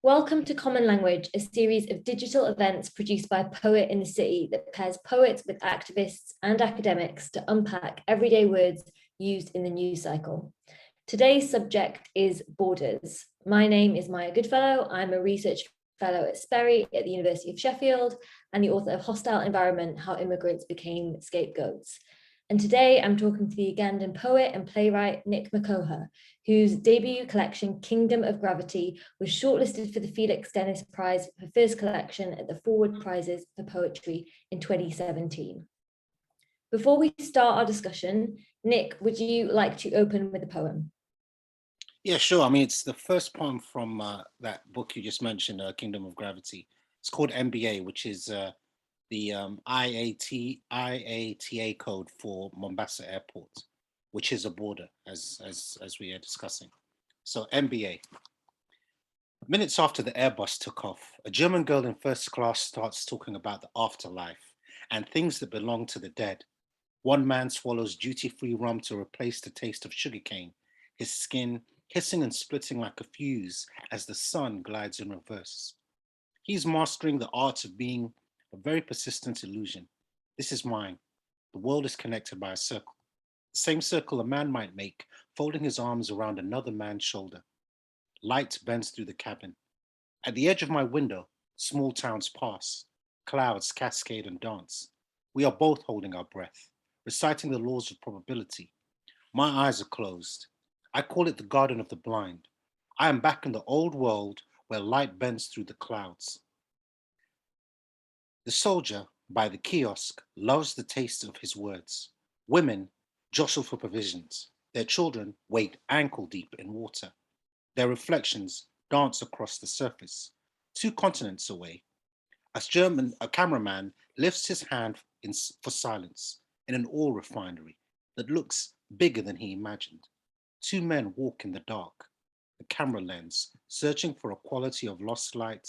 Welcome to Common Language, a series of digital events produced by a poet in the city that pairs poets with activists and academics to unpack everyday words used in the news cycle. Today's subject is borders. My name is Maya Goodfellow. I'm a research fellow at Sperry at the University of Sheffield and the author of Hostile Environment: How Immigrants Became Scapegoats. And today I'm talking to the Ugandan poet and playwright Nick Makoha, whose debut collection, Kingdom of Gravity, was shortlisted for the Felix Dennis Prize for first collection at the Forward Prizes for Poetry in 2017. Before we start our discussion, Nick, would you like to open with a poem? Yeah, sure. I mean, it's the first poem from that book you just mentioned, Kingdom of Gravity. It's called MBA, which is the IATA code for Mombasa Airport, which is a border, as we are discussing. So MBA. Minutes after the Airbus took off, a German girl in first class starts talking about the afterlife and things that belong to the dead. One man swallows duty-free rum to replace the taste of sugarcane, his skin hissing and splitting like a fuse as the sun glides in reverse. He's mastering the art of being a very persistent illusion. This is mine. The world is connected by a circle. The same circle a man might make, folding his arms around another man's shoulder. Light bends through the cabin. At the edge of my window, small towns pass. Clouds cascade and dance. We are both holding our breath, reciting the laws of probability. My eyes are closed. I call it the garden of the blind. I am back in the old world where light bends through the clouds. The soldier by the kiosk loves the taste of his words. Women jostle for provisions. Their children wade ankle deep in water. Their reflections dance across the surface. 2 continents away, a cameraman lifts his hand for silence in an oil refinery that looks bigger than he imagined. 2 men walk in the dark, the camera lens searching for a quality of lost light.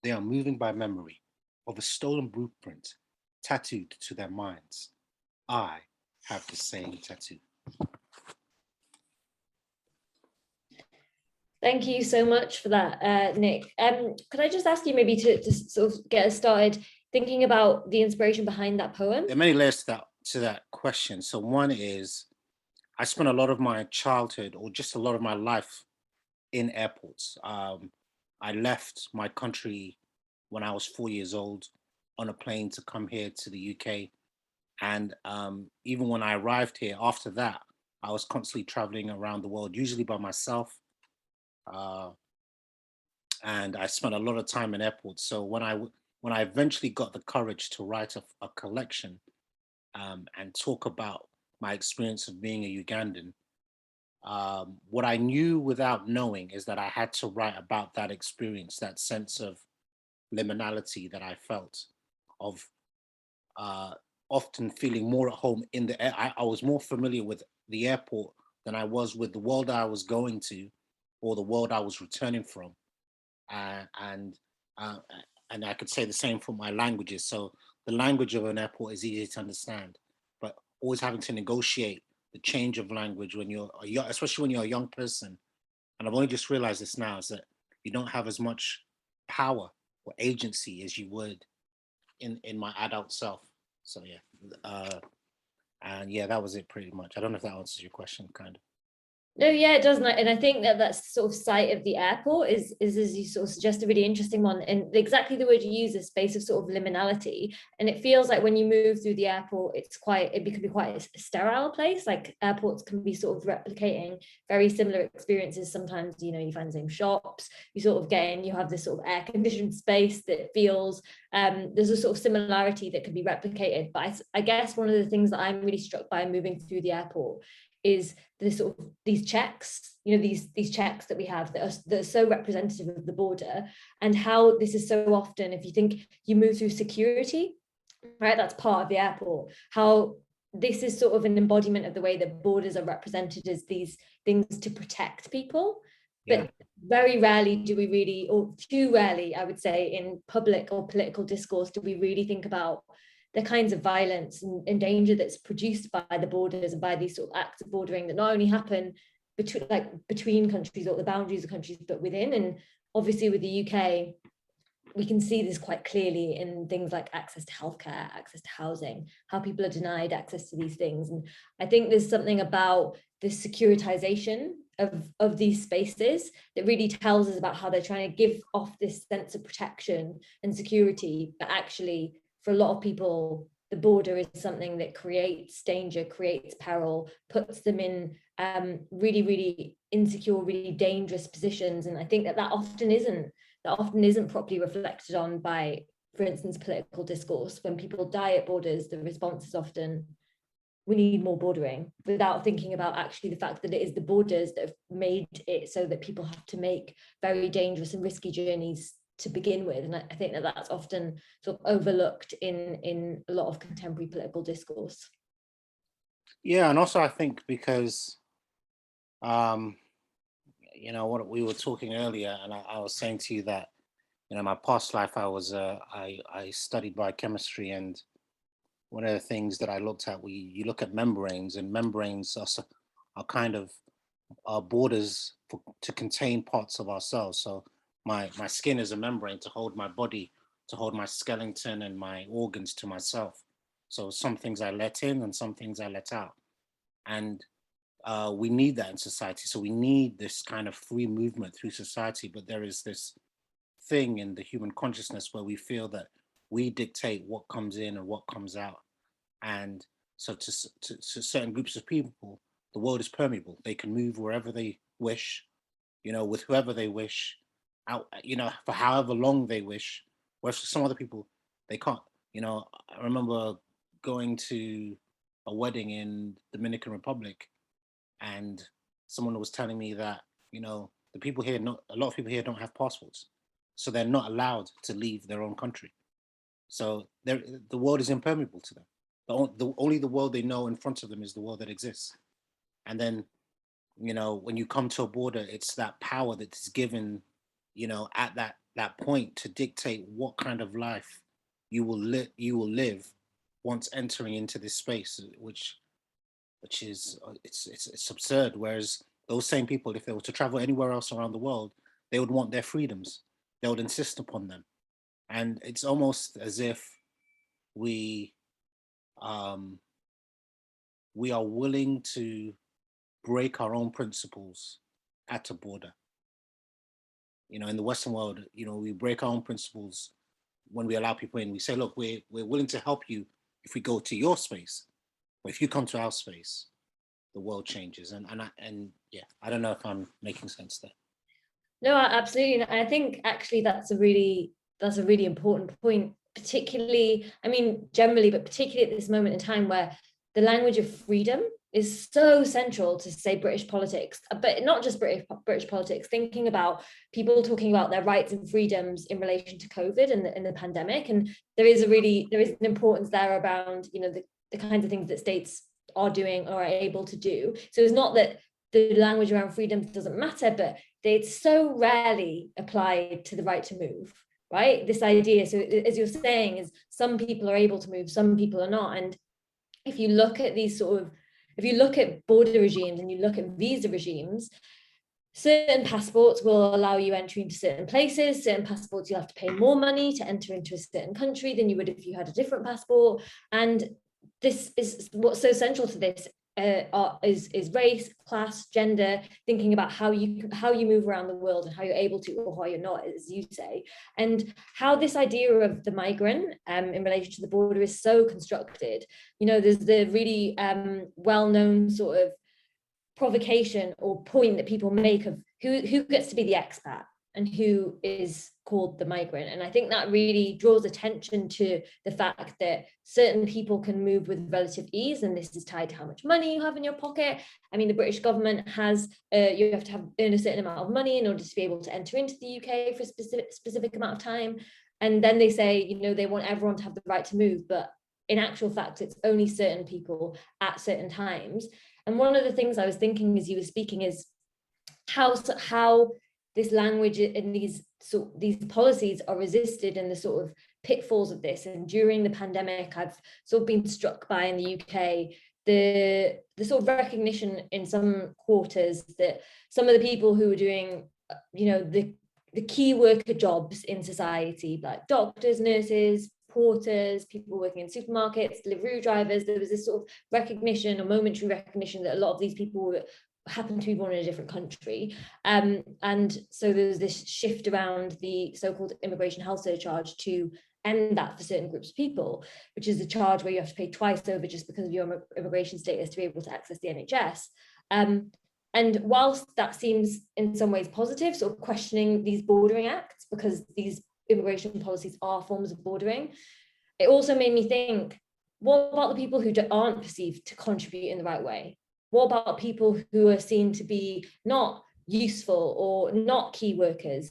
They are moving by memory of a stolen blueprint tattooed to their minds. I have the same tattoo. Thank you so much for that, Nick. Could I just ask you maybe to sort of get us started thinking about the inspiration behind that poem? There are many layers to that question. So one is, I spent a lot of my childhood, or just a lot of my life, in airports. I left my country when I was 4 years old on a plane to come here to the UK. And even when I arrived here, after that, I was constantly traveling around the world, usually by myself. And I spent a lot of time in airports. So when I eventually got the courage to write a collection and talk about my experience of being a Ugandan, what I knew without knowing is that I had to write about that experience, that sense of liminality that I felt, of often feeling more at home in the air. I was more familiar with the airport than I was with the world I was going to or the world I was returning from. And I could say the same for my languages. So the language of an airport is easy to understand, but always having to negotiate the change of language when you're especially when you're a young person. And I've only just realized this now, is that you don't have as much power or agency as you would in my adult self. So yeah, and yeah, that was it pretty much. I don't know if that answers your question, kind of. No, yeah, it does. And I think that sort of site of the airport is, as you sort of suggest, a really interesting one. And exactly the word you use is space of sort of liminality. And it feels like when you move through the airport, it can be quite a sterile place. Like airports can be sort of replicating very similar experiences. Sometimes, you know, you find the same shops, you sort of get in, you have this sort of air conditioned space that feels, there's a sort of similarity that can be replicated. But I guess one of the things that I'm really struck by moving through the airport is the sort of these checks, you know, these checks that we have that are so representative of the border, and how this is so often, if you think you move through security, right, that's part of the airport, how this is sort of an embodiment of the way that borders are represented as these things to protect people. Yeah. But very rarely do we really, or too rarely, I would say, in public or political discourse, do we really think about the kinds of violence and danger that's produced by the borders and by these sort of acts of bordering that not only happen between countries or the boundaries of countries, but within. And obviously with the UK, we can see this quite clearly in things like access to healthcare, access to housing, how people are denied access to these things. And I think there's something about the securitization of these spaces that really tells us about how they're trying to give off this sense of protection and security, but actually for a lot of people, the border is something that creates danger, creates peril, puts them in really, really insecure, really dangerous positions. And I think that often isn't properly reflected on by, for instance, political discourse. When people die at borders, the response is often, we need more bordering, without thinking about actually the fact that it is the borders that have made it so that people have to make very dangerous and risky journeys to begin with. And I think that that's often sort of overlooked in a lot of contemporary political discourse. Yeah, and also I think because what we were talking earlier, and I was saying to you that in my past life I studied biochemistry, and one of the things that I looked at, you look at membranes, and membranes are kind of borders to contain parts of ourselves. So my skin is a membrane to hold my body, to hold my skeleton and my organs to myself. So some things I let in and some things I let out. And we need that in society. So we need this kind of free movement through society. But there is this thing in the human consciousness where we feel that we dictate what comes in and what comes out. And so to certain groups of people, the world is permeable. They can move wherever they wish, with whoever they wish, out, for however long they wish. Whereas for some other people, they can't. I remember going to a wedding in Dominican Republic, and someone was telling me that, the people here, a lot of people here don't have passports, so they're not allowed to leave their own country. So the world is impermeable to them. Only the world they know in front of them is the world that exists. And then, when you come to a border, it's that power that is given, at that point to dictate what kind of life you will live once entering into this space, which is it's absurd. Whereas those same people, if they were to travel anywhere else around the world, they would want their freedoms. They would insist upon them. And it's almost as if we are willing to break our own principles at a border. In the Western world, we break our own principles when we allow people in. We say, look, we're willing to help you if we go to your space, but if you come to our space, the world changes. And yeah, I don't know if I'm making sense there. No, absolutely. And I think actually that's a really important point, particularly, I mean, generally, but particularly at this moment in time where the language of freedom is so central to, say, British politics, but not just British politics, thinking about people talking about their rights and freedoms in relation to COVID and the pandemic. And there is an importance there around, the kinds of things that states are doing or are able to do. So it's not that the language around freedom doesn't matter, but it's so rarely applied to the right to move, right? This idea, so as you're saying, is some people are able to move, some people are not. And if you look at if you look at border regimes and you look at visa regimes, certain passports will allow you entry into certain places. Certain passports, you'll have to pay more money to enter into a certain country than you would if you had a different passport. And this is what's so central to this. Is race, class, gender, thinking about how you move around the world and how you're able to or how you're not, as you say, and how this idea of the migrant in relation to the border is so constructed. There's the really well-known sort of provocation or point that people make of who gets to be the expat and who is called the migrant. And I think that really draws attention to the fact that certain people can move with relative ease, and this is tied to how much money you have in your pocket. I mean, the British government has, you have to earn a certain amount of money in order to be able to enter into the UK for a specific amount of time. And then they say, they want everyone to have the right to move, but in actual fact, it's only certain people at certain times. And one of the things I was thinking as you were speaking is how this language and these policies are resisted in the sort of pitfalls of this. And during the pandemic, I've sort of been struck by in the UK the sort of recognition in some quarters that some of the people who were doing, the the key worker jobs in society, like doctors, nurses, porters, people working in supermarkets, delivery drivers. There was this sort of recognition or momentary recognition that a lot of these people happen to be born in a different country. And so there's this shift around the so-called immigration health surcharge to end that for certain groups of people, which is the charge where you have to pay twice over just because of your immigration status to be able to access the NHS. And whilst that seems in some ways positive, sort of questioning these bordering acts, because these immigration policies are forms of bordering, it also made me think, what about the people who aren't perceived to contribute in the right way? What about people who are seen to be not useful or not key workers?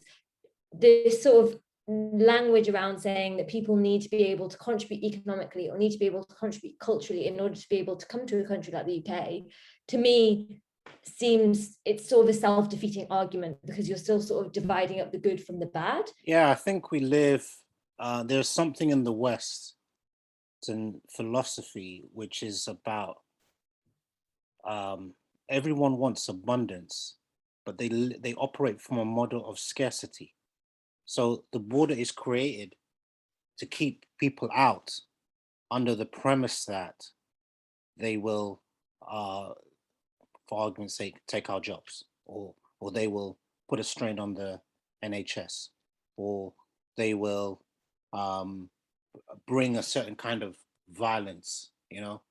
This sort of language around saying that people need to be able to contribute economically or need to be able to contribute culturally in order to be able to come to a country like the UK, to me, seems it's sort of a self-defeating argument, because you're still sort of dividing up the good from the bad. Yeah, I think we live, there's something in the West and philosophy which is about everyone wants abundance, but they operate from a model of scarcity. So the border is created to keep people out under the premise that they will, for argument's sake, take our jobs, or they will put a strain on the NHS, or they will bring a certain kind of violence, you know.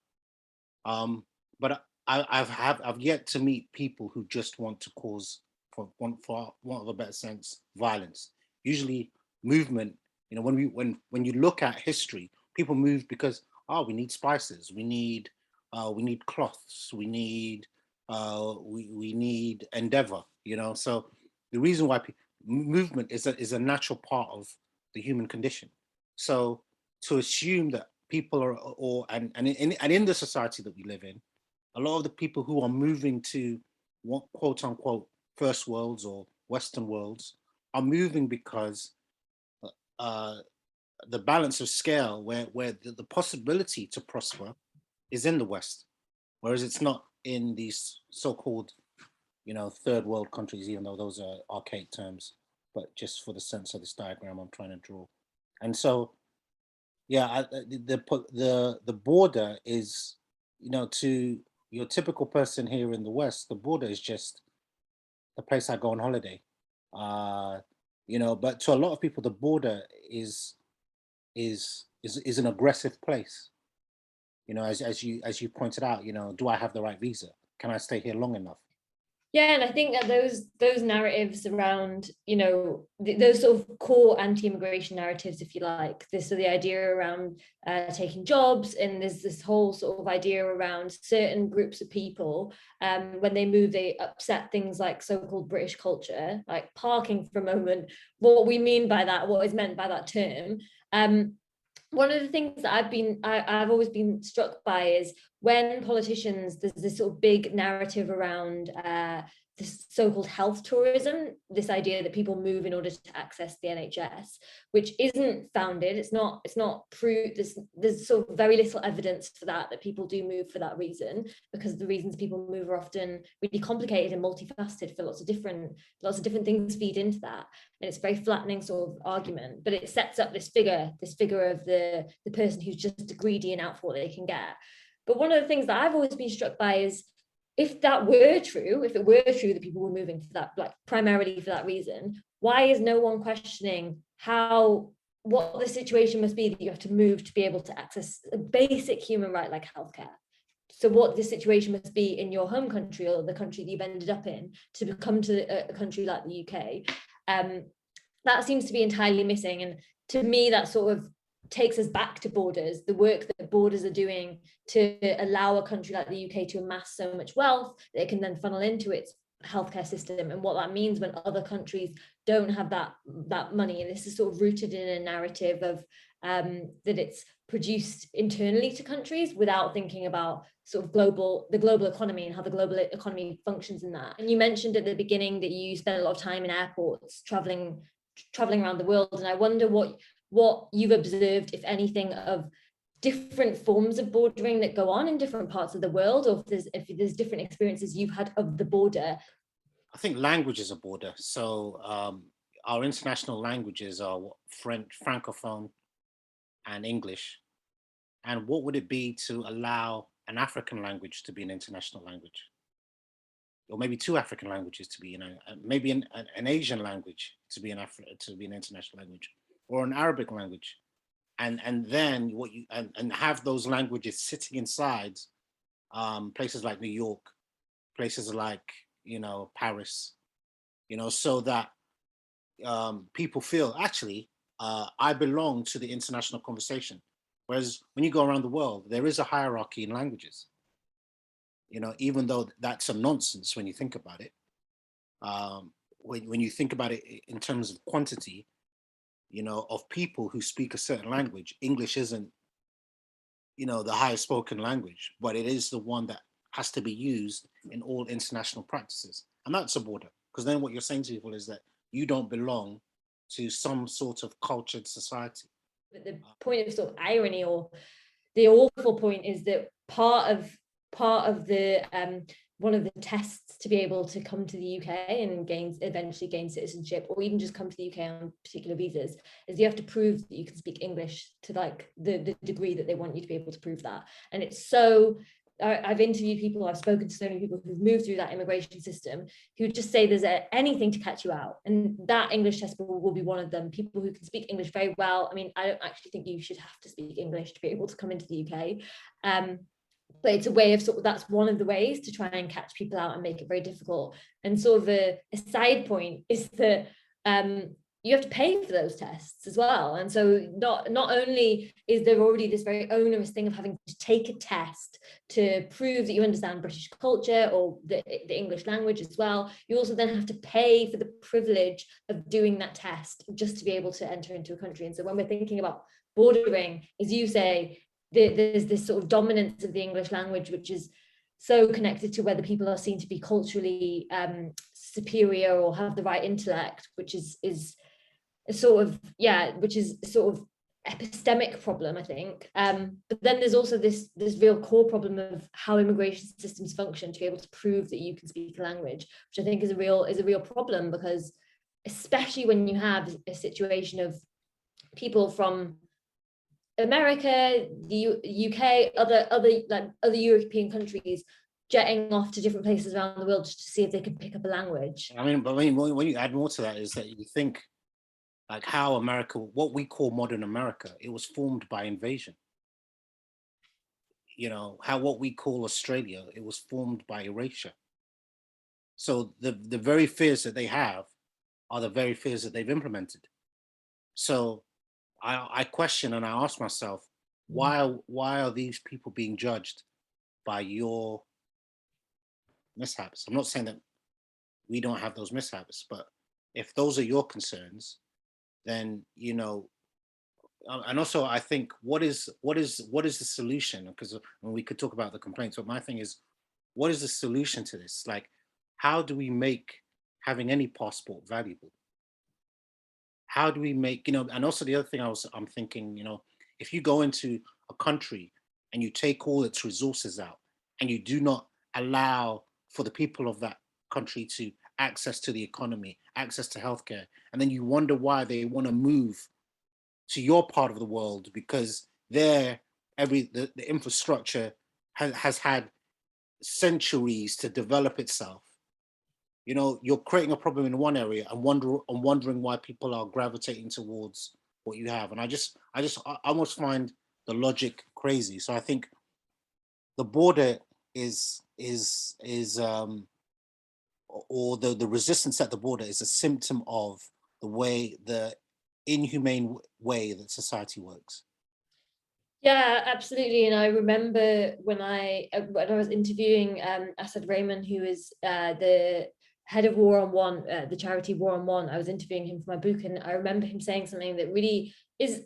But I've yet to meet people who just want to cause, for want of a better sense, violence. Usually, movement. You know, when you look at history, people move because, oh, we need spices, we need cloths, we need endeavor. You know, so the reason why movement is a natural part of the human condition. So to assume that people are, and in the society that we live in, a lot of the people who are moving to what, quote unquote, first worlds or Western worlds are moving because the balance of scale, where the possibility to prosper is in the West, whereas it's not in these so-called, you know, third world countries, even though those are archaic terms, but just for the sense of this diagram I'm trying to draw. And so, yeah, the border is, you know, to your typical person here in the West, the border is just the place I go on holiday. You know, but to a lot of people, the border is an aggressive place. You know, as you pointed out, you know, do I have the right visa? Can I stay here long enough? Yeah, and I think that those narratives around, you know, those sort of core anti-immigration narratives, if you like, this so the idea around taking jobs, and there's this whole sort of idea around certain groups of people, when they move, they upset things like so-called British culture, like parking for a moment, what we mean by that, what is meant by that term. One of the things that I've always been struck by is when politicians, there's this sort of big narrative around this so-called health tourism, this idea that people move in order to access the NHS, which isn't founded. It's not proved. There's sort of very little evidence for that people do move for that reason, because the reasons people move are often really complicated and multifaceted for lots of different things feed into that. And it's a very flattening sort of argument, but it sets up this figure of the person who's just greedy and out for what they can get. But one of the things that I've always been struck by is, if that were true, if it were true that people were moving for that, like primarily for that reason, why is no one questioning what the situation must be that you have to move to be able to access a basic human right like healthcare? So what the situation must be in your home country, or the country that you've ended up in, to come to a country like the UK. That seems to be entirely missing. And to me, that sort of takes us back to borders, the work that borders are doing to allow a country like the UK to amass so much wealth that it can then funnel into its healthcare system, and what that means when other countries don't have that money. And this is sort of rooted in a narrative of that it's produced internally to countries without thinking about sort of the global economy and how the global economy functions in that. And you mentioned at the beginning that you spent a lot of time in airports traveling around the world, and I wonder what you've observed, if anything, of different forms of bordering that go on in different parts of the world, or if there's different experiences you've had of the border. I think language is a border. So our international languages are what, French, Francophone, and English. And what would it be to allow an African language to be an international language? Or maybe two African languages to be, maybe an Asian language to be to be an international language, or an Arabic language, and then and have those languages sitting inside places like New York, places like Paris, so that people feel actually I belong to the international conversation. Whereas when you go around the world, there is a hierarchy in languages. Even though that's a nonsense when you think about it. When you think about it in terms of quantity, of people who speak a certain language, English isn't, the highest spoken language, but it is the one that has to be used in all international practices. And that's a border, because then what you're saying to people is that you don't belong to some sort of cultured society. But the point of sort of irony, or the awful point, is that part of the one of the tests to be able to come to the UK and eventually gain citizenship, or even just come to the UK on particular visas, is you have to prove that you can speak English to like the degree that they want you to be able to prove that. And it's so, I've interviewed people, I've spoken to so many people who've moved through that immigration system who just say there's anything to catch you out, and that English test will be one of them. People who can speak English very well. I mean, I don't actually think you should have to speak English to be able to come into the UK. But it's a way of that's one of the ways to try and catch people out and make it very difficult. And sort of a side point is that you have to pay for those tests as well. And so not only is there already this very onerous thing of having to take a test to prove that you understand British culture or the English language as well, you also then have to pay for the privilege of doing that test just to be able to enter into a country. And so when we're thinking about bordering, as you say, there's this sort of dominance of the English language, which is so connected to whether people are seen to be culturally superior or have the right intellect, which is a sort of epistemic problem, I think. But then there's also this real core problem of how immigration systems function to be able to prove that you can speak a language, which I think is a real problem, because especially when you have a situation of people from America, the UK, other European countries jetting off to different places around the world just to see if they could pick up a language. I mean, but when you add more to that, is that you think like how America, what we call modern America, it was formed by invasion. How what we call Australia, it was formed by erasure. So the very fears that they have are the very fears that they've implemented. So I question and I ask myself, why are these people being judged by your mishaps? I'm not saying that we don't have those mishaps, but if those are your concerns, then and also I think what is the solution? Because we could talk about the complaints, but my thing is, what is the solution to this? Like, how do we make having any passport valuable? How do we make, and also the other thing I'm thinking, if you go into a country and you take all its resources out and you do not allow for the people of that country to access to the economy, access to healthcare, and then you wonder why they want to move to your part of the world, because there the infrastructure has had centuries to develop itself. You're creating a problem in one area and wondering why people are gravitating towards what you have. And I almost find the logic crazy. So I think the border or the resistance at the border is a symptom of the inhumane way that society works. Yeah, absolutely. And I remember when I was interviewing Asad Rehman, who is the head of War on Want, the charity War on Want. I was interviewing him for my book, and I remember him saying something that really is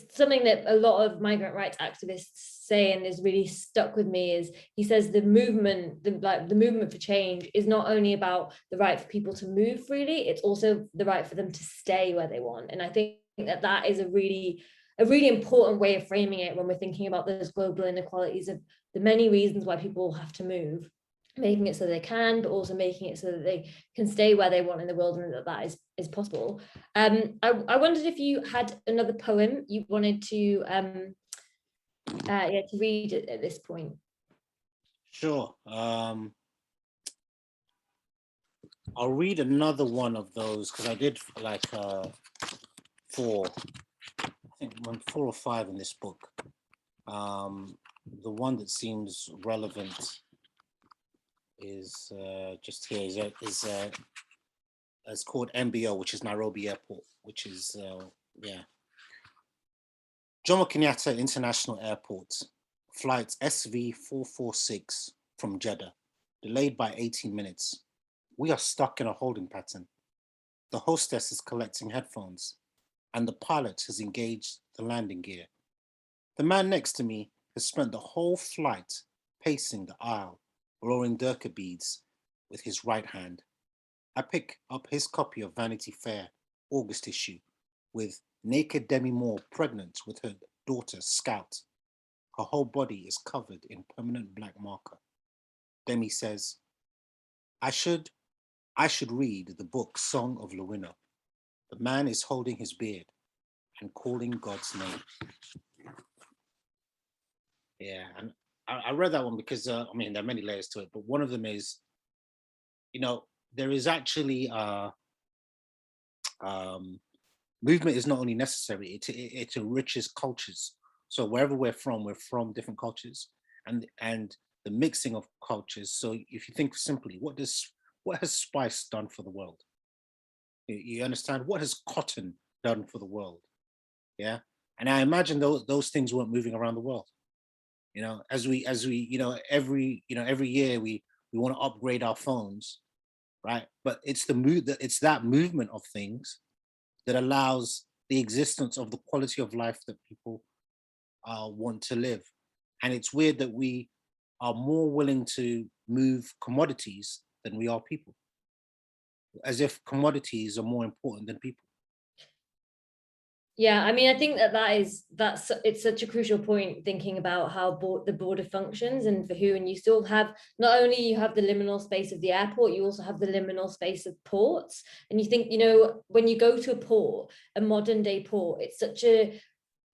something that a lot of migrant rights activists say and is really stuck with me. Is he says the movement for change is not only about the right for people to move freely, it's also the right for them to stay where they want. And I think that is a really important way of framing it when we're thinking about those global inequalities of the many reasons why people have to move. making it so they can, but also making it so that they can stay where they want in the world, and that is possible. I wondered if you had another poem you wanted to to read at this point. Sure. I'll read another one of those because I did like four, I think 4 or 5 in this book. The one that seems relevant is just here. It's called MBO, which is Nairobi Airport, which is Jomo Kenyatta International Airport, flight SV446 from Jeddah, delayed by 18 minutes. We are stuck in a holding pattern. The hostess is collecting headphones, and the pilot has engaged the landing gear. The man next to me has spent the whole flight pacing the aisle, blowing Durkha beads with his right hand. I pick up his copy of Vanity Fair, August issue, with naked Demi Moore pregnant with her daughter Scout. Her whole body is covered in permanent black marker. Demi says, I should read the book Song of Lewina. The man is holding his beard and calling God's name. Yeah, and I read that one because, I mean, there are many layers to it, but one of them is, there is actually movement is not only necessary, it enriches cultures. So wherever we're from different cultures, and the mixing of cultures. So if you think simply, what has spice done for the world? You understand? What has cotton done for the world? Yeah, and I imagine those things weren't moving around the world. As we every year we want to upgrade our phones, right? But it's that movement of things that allows the existence of the quality of life that people want to live. And it's weird that we are more willing to move commodities than we are people, as if commodities are more important than people. Yeah, I mean, I think it's such a crucial point, thinking about how the border functions and for who. And you still have, not only you have the liminal space of the airport, you also have the liminal space of ports. And you think, when you go to a port, a modern day port, it's such a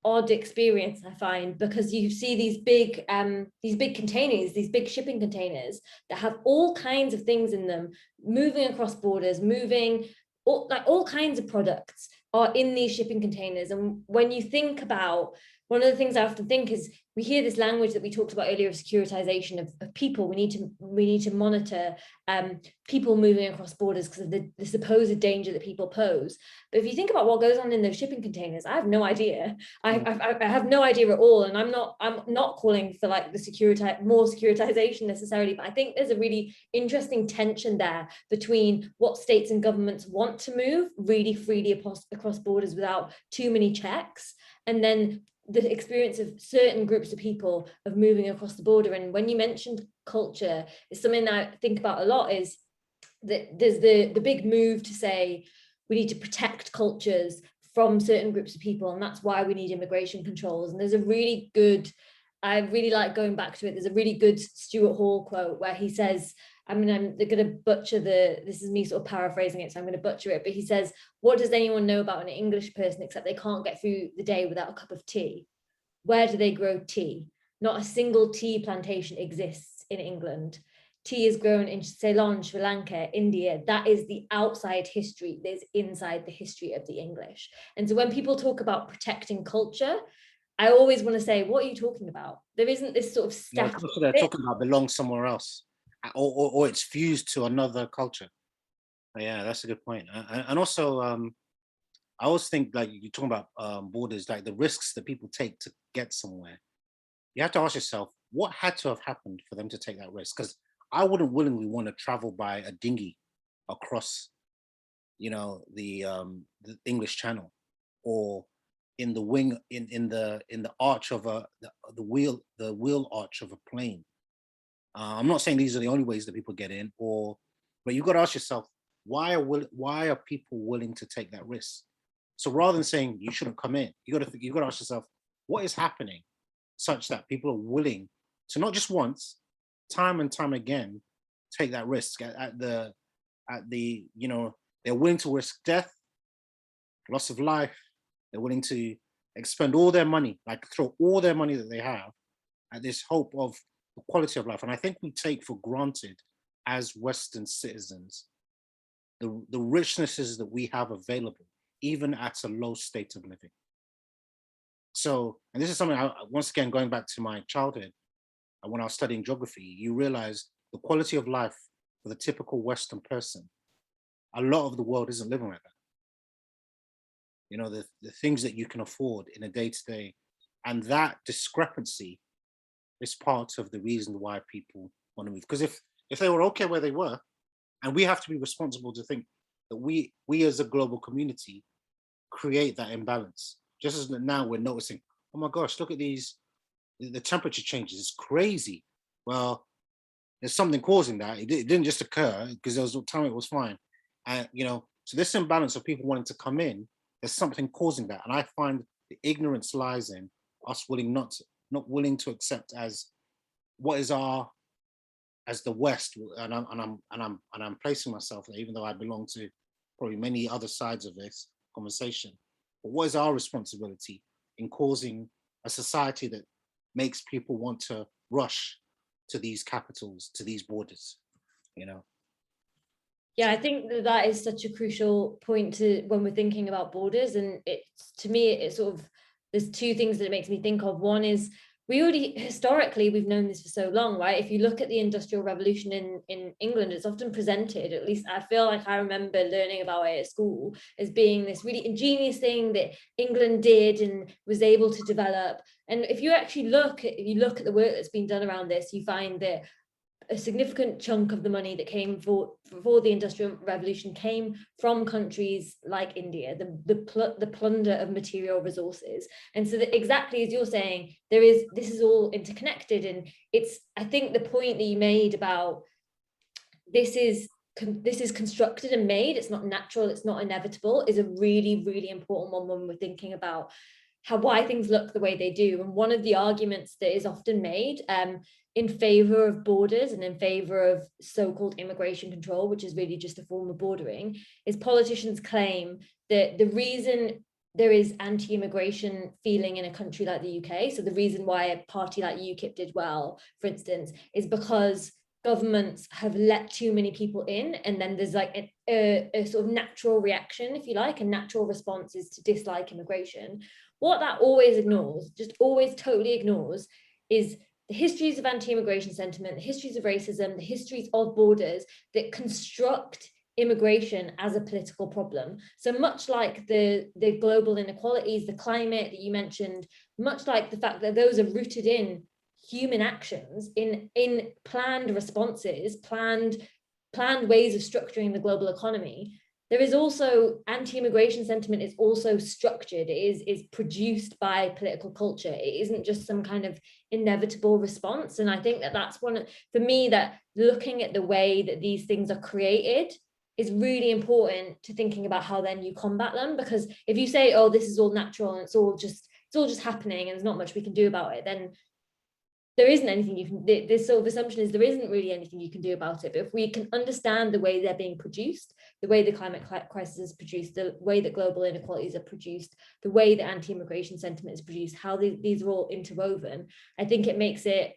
odd experience, I find, because you see these big containers, these big shipping containers that have all kinds of things in them, moving across borders, moving all kinds of products are in these shipping containers. And when you think about, one of the things I often think is, we hear this language that we talked about earlier of securitization of people. We need to monitor people moving across borders because of the supposed danger that people pose. But if you think about what goes on in those shipping containers, I have no idea. I have no idea at all. And I'm not calling for like more securitization necessarily, but I think there's a really interesting tension there between what states and governments want to move really freely across borders without too many checks, and then the experience of certain groups of people of moving across the border. And when you mentioned culture, it's something that I think about a lot, is that there's the big move to say we need to protect cultures from certain groups of people, and that's why we need immigration controls. And there's a really good, I really like going back to it, there's a really good Stuart Hall quote where he says, I'm going to butcher this is me sort of paraphrasing it, so I'm going to butcher it, but he says, what does anyone know about an English person except they can't get through the day without a cup of tea? Where do they grow tea? Not a single tea plantation exists in England. Tea is grown in Ceylon, Sri Lanka, India. That is the outside history. There's inside the history of the English. And so when people talk about protecting culture, I always want to say, what are you talking about? There isn't this sort of static. They're talking about belongs somewhere else, or it's fused to another culture. Yeah, that's a good point. And also, I always think, like, you're talking about borders, like the risks that people take to get somewhere. You have to ask yourself, what had to have happened for them to take that risk? Because I wouldn't willingly want to travel by a dinghy across, the English Channel, or in the wing, in the arch of the wheel arch of a plane. I'm not saying these are the only ways that people get in, but you've got to ask yourself, why are people willing to take that risk? So rather than saying you shouldn't come in, you got to ask yourself, what is happening such that people are willing to, not just once, time and time again, take that risk at the, you know, they're willing to risk death, loss of life. They're willing to expend all their money, like throw all their money that they have at this hope of the quality of life. And I think we take for granted as Western citizens the richnesses that we have available, even at a low state of living. So, and this is something once again, going back to my childhood, when I was studying geography, you realize the quality of life for the typical Western person, a lot of the world isn't living like that. You know, the things that you can afford in a day-to-day, and that discrepancy is part of the reason why people want to move. Because if they were okay where they were, and we have to be responsible to think that we as a global community create that imbalance. Just as now we're noticing, oh my gosh, look at these, the temperature changes, it's crazy. Well, there's something causing that. It didn't just occur because there was a time it was fine. And, you know, so this imbalance of people wanting to come in, there's something causing that. And I find the ignorance lies in us not willing to accept as what is our, as the West, and I'm placing myself there, even though I belong to probably many other sides of this conversation. But what is our responsibility in causing a society that makes people want to rush to these capitals, to these borders, you know? Yeah, I think that is such a crucial point to when we're thinking about borders. And it's, to me, it's sort of, there's two things that it makes me think of. One is, we already, historically, we've known this for so long, right? If you look at the Industrial Revolution in England, it's often presented, at least I feel like I remember learning about it at school, as being this really ingenious thing that England did and was able to develop. And if you actually look at the work that's been done around this, you find that a significant chunk of the money that came for the Industrial Revolution came from countries like India, the plunder of material resources. And so that, exactly as you're saying, this is all interconnected. And it's, I think the point that you made about this is constructed and made, it's not natural, it's not inevitable, is a really, really important one when we're thinking about why things look the way they do. And one of the arguments that is often made in favor of borders and in favor of so-called immigration control, which is really just a form of bordering, is politicians claim that the reason there is anti-immigration feeling in a country like the UK, so the reason why a party like UKIP did well, for instance, is because governments have let too many people in, and then there's like a sort of natural reaction, if you like, a natural response is to dislike immigration. What that always ignores, just always totally ignores, is the histories of anti-immigration sentiment, the histories of racism, the histories of borders that construct immigration as a political problem. So much like the global inequalities, the climate that you mentioned, much like the fact that those are rooted in human actions, in planned responses, planned ways of structuring the global economy, there is also anti-immigration sentiment is also structured, it is produced by political culture. It isn't just some kind of inevitable response. And I think that that's one, for me, that looking at the way that these things are created is really important to thinking about how then you combat them. Because if you say, oh, this is all natural and it's all just happening and there's not much we can do about it, then there isn't anything you can, this sort of assumption is there isn't really anything you can do about it. But if we can understand the way they're being produced, the way the climate crisis is produced, the way that global inequalities are produced, the way that anti-immigration sentiment is produced, how these are all interwoven, I think it makes it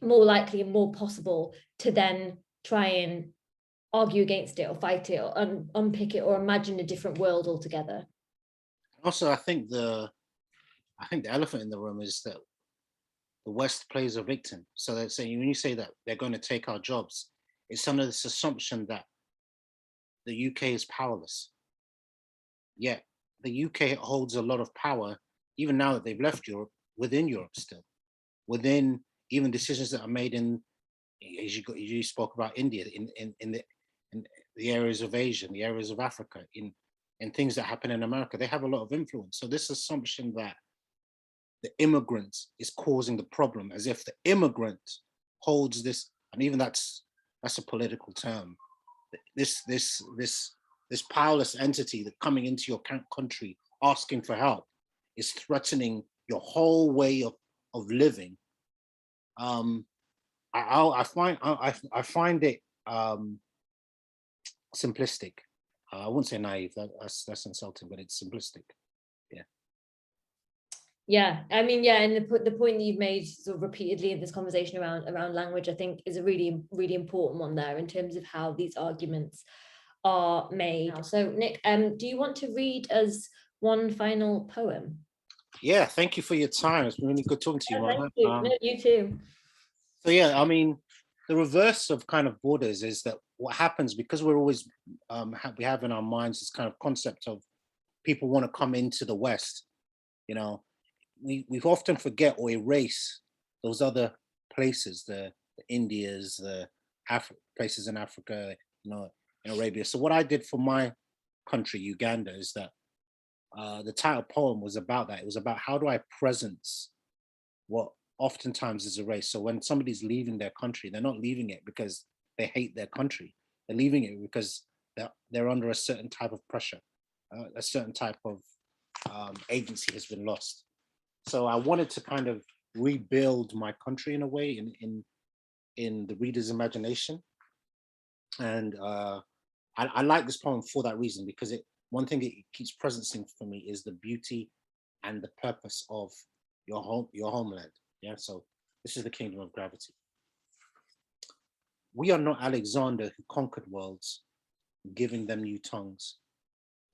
more likely and more possible to then try and argue against it or fight it or unpick it or imagine a different world altogether. Also, I think the elephant in the room is that the West plays a victim. So they're saying, when you say that they're going to take our jobs, it's under this assumption that the UK is powerless. Yet the UK holds a lot of power, even now that they've left Europe, within Europe still, within even decisions that are made in, as you spoke about India, in the areas of Asia, in the areas of Africa, in things that happen in America, they have a lot of influence. So this assumption that the immigrant is causing the problem, as if the immigrant holds this, and even that's a political term. This powerless entity that coming into your country asking for help is threatening your whole way of living. I find it simplistic. I wouldn't say naive, that's insulting, but it's simplistic. Yeah. Yeah, I mean, yeah, and the point that you've made sort of repeatedly in this conversation around language, I think, is a really, really important one there in terms of how these arguments are made. So, Nick, do you want to read us one final poem? Yeah, thank you for your time. It's been really good talking to you, Makoha. Thank you. No, you too. So yeah, I mean, the reverse of kind of borders is that what happens, because we're always we have in our minds this kind of concept of people want to come into the West, you know, we often forget or erase those other places, the Indias, the places in Africa, you know, in Arabia. So what I did for my country, Uganda, is that the title poem was about that. It was about how do I presence what oftentimes is erased. So when somebody's leaving their country, they're not leaving it because they hate their country. They're leaving it because they're under a certain type of pressure, a certain type of agency has been lost. So I wanted to kind of rebuild my country in a way in the reader's imagination. And I like this poem for that reason, because one thing it keeps presencing for me is the beauty and the purpose of your homeland. Yeah, so this is the kingdom of gravity. We are not Alexander who conquered worlds, giving them new tongues,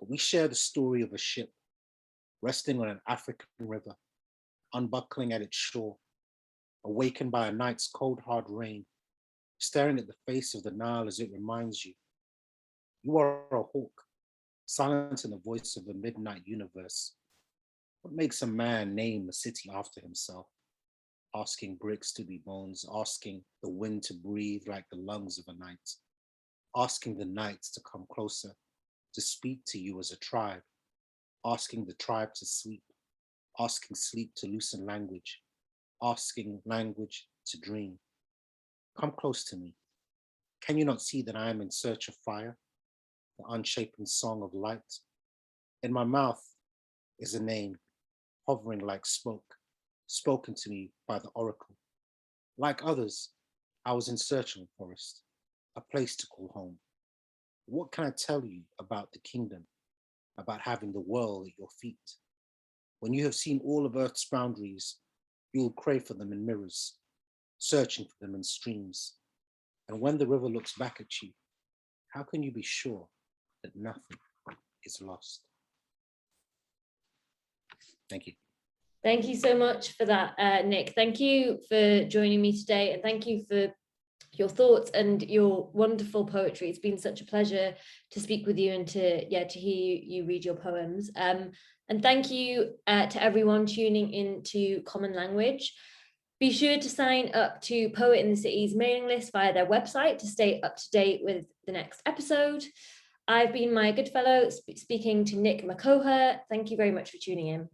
but we share the story of a ship resting on an African river, unbuckling at its shore, awakened by a night's cold, hard rain, staring at the face of the Nile as it reminds you, you are a hawk, silent in the voice of the midnight universe. What makes a man name a city after himself? Asking bricks to be bones, asking the wind to breathe like the lungs of a night, asking the night to come closer, to speak to you as a tribe, asking the tribe to sleep, asking sleep to loosen language, asking language to dream. Come close to me. Can you not see that I am in search of fire, the unshapen song of light? In my mouth is a name, hovering like smoke, spoken to me by the oracle. Like others, I was in search of a forest, a place to call home. What can I tell you about the kingdom, about having the world at your feet? When you have seen all of Earth's boundaries, you will crave for them in mirrors, searching for them in streams. And when the river looks back at you, how can you be sure that nothing is lost? Thank you. Thank you so much for that, Nick. Thank you for joining me today, and thank you for your thoughts and your wonderful poetry. It's been such a pleasure to speak with you and to hear you read your poems. And thank you to everyone tuning into Common Language. Be sure to sign up to Poet in the City's mailing list via their website to stay up to date with the next episode. I've been Maya Goodfellow, speaking to Nick Makoha. Thank you very much for tuning in.